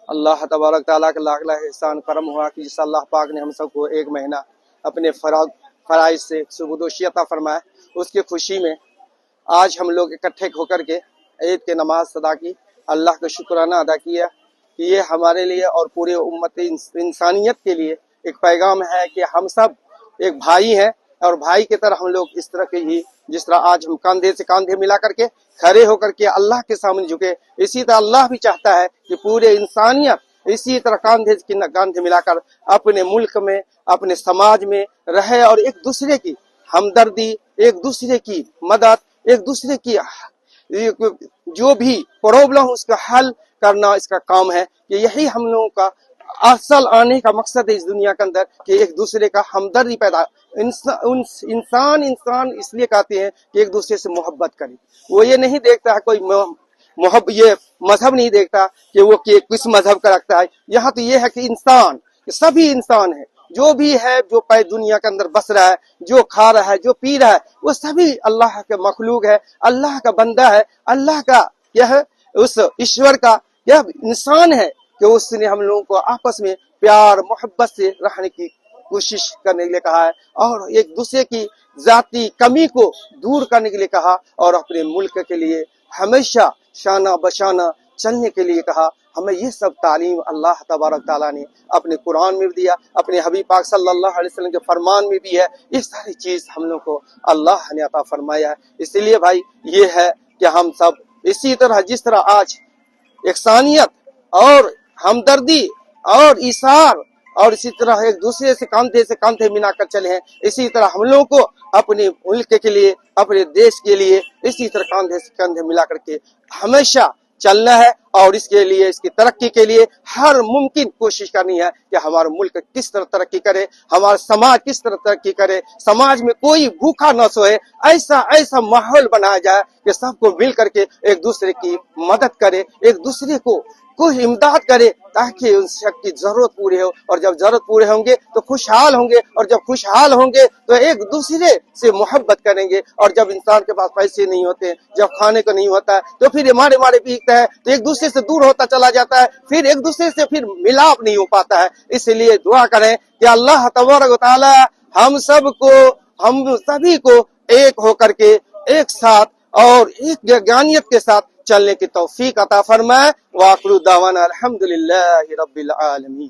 اللہ تبارک تعالیٰ کا لاکھ لاکھ احسان کرم ہوا کہ جس اللہ پاک نے ہم سب کو ایک مہینہ اپنے فرائض سے سبکدوشی عطا فرمایا، اس کی خوشی میں آج ہم لوگ اکٹھے ہو کر کے عید کے نماز ادا کی، اللہ کا شکرانہ ادا کیا کہ یہ ہمارے لیے اور پورے امت انسانیت کے لیے ایک پیغام ہے کہ ہم سب ایک بھائی ہیں، اور بھائی کی طرح ہم لوگ اس طرح کے ہی جس طرح آج ہم کاندھے سے کاندھے ملا کر کے کھڑے ہو کر کے اللہ کے سامنے جھکے، اسی طرح اللہ بھی چاہتا ہے کہ پورے انسانیت اسی طرح کاندھے ملا کر اپنے ملک میں اپنے سماج میں رہے، اور ایک دوسرے کی ہمدردی، ایک دوسرے کی مدد، ایک دوسرے کی جو بھی پرابلم اس کا حل کرنا اس کا کام ہے، کہ یہی ہم لوگوں کا اصل آنے کا مقصد ہے اس دنیا کے اندر، کہ ایک دوسرے کا ہمدردی پیدا، انسان اس لیے کہتے ہیں کہ ایک دوسرے سے محبت کرے۔ وہ یہ نہیں دیکھتا ہے کوئی یہ مذہب نہیں دیکھتا کہ وہ کس مذہب کا رکھتا ہے، یہاں تو یہ ہے کہ انسان، سبھی انسان ہے، جو بھی ہے، جو دنیا کے اندر بس رہا ہے، جو کھا رہا ہے، جو پی رہا ہے، وہ سبھی اللہ کے مخلوق ہے، اللہ کا بندہ ہے، اللہ کا یہ ہے، اس ایشور کا یہ انسان ہے کہ اس نے ہم لوگوں کو آپس میں پیار محبت سے رہنے کی کوشش کرنے کے لیے کہا ہے، اور ایک دوسرے کی ذاتی کمی کو دور کرنے کے لیے کہا، اور اپنے ملک کے لیے ہمیشہ شانہ بشانہ چلنے کے لیے کہا۔ ہمیں یہ سب تعلیم اللہ تبارک تعالیٰ نے اپنے قرآن میں بھی دیا، اپنے حبیب پاک صلی اللہ علیہ وسلم کے فرمان میں بھی ہے، یہ ساری چیز ہم لوگ کو اللہ نے عطا فرمایا ہے۔ اس لیے بھائی یہ ہے کہ ہم سب اسی طرح جس طرح آج یکسانیت اور ہمدردی اور ایثار اور اسی طرح ایک دوسرے سے کاندھے ملا کر چلے ہیں، اسی طرح ہم لوگوں کو اپنے ملک کے لیے، اپنے دیش کے لیے اسی طرح کاندھے سے کاندھے ملا کر کے ہمیشہ چلنا ہے، اور اس کے لیے، اس کی ترقی کے لیے ہر ممکن کوشش کرنی ہے کہ ہمارا ملک کس طرح ترقی کرے، ہمارا سماج کس طرح ترقی کرے، سماج میں کوئی بھوکا نہ سوئے، ایسا ماحول بنایا جائے کہ سب کو مل کر کے ایک دوسرے کی مدد کرے، ایک دوسرے کو کوئی امداد کرے، تاکہ ان سب کی ضرورت پوری ہو، اور جب ضرورت پورے ہوں گے تو خوشحال ہوں گے، اور جب خوشحال ہوں گے تو ایک دوسرے سے محبت کریں گے، اور جب انسان کے پاس پیسے نہیں ہوتے، جب کھانے کو نہیں ہوتا ہے تو پھر مارے پیٹتا ہے، تو ایک دوسرے سے دور ہوتا چلا جاتا ہے، پھر ایک دوسرے سے پھر ملاپ نہیں ہو پاتا ہے۔ اس لیے دعا کریں کہ اللہ تبارک و تعالی ہم سبھی کو ایک ہو کر کے ایک ساتھ اور ایک یگانیت کے ساتھ چلنے کی توفیق عطا فرمائے۔ وآخر دعوانا الحمدللہ رب العالمین۔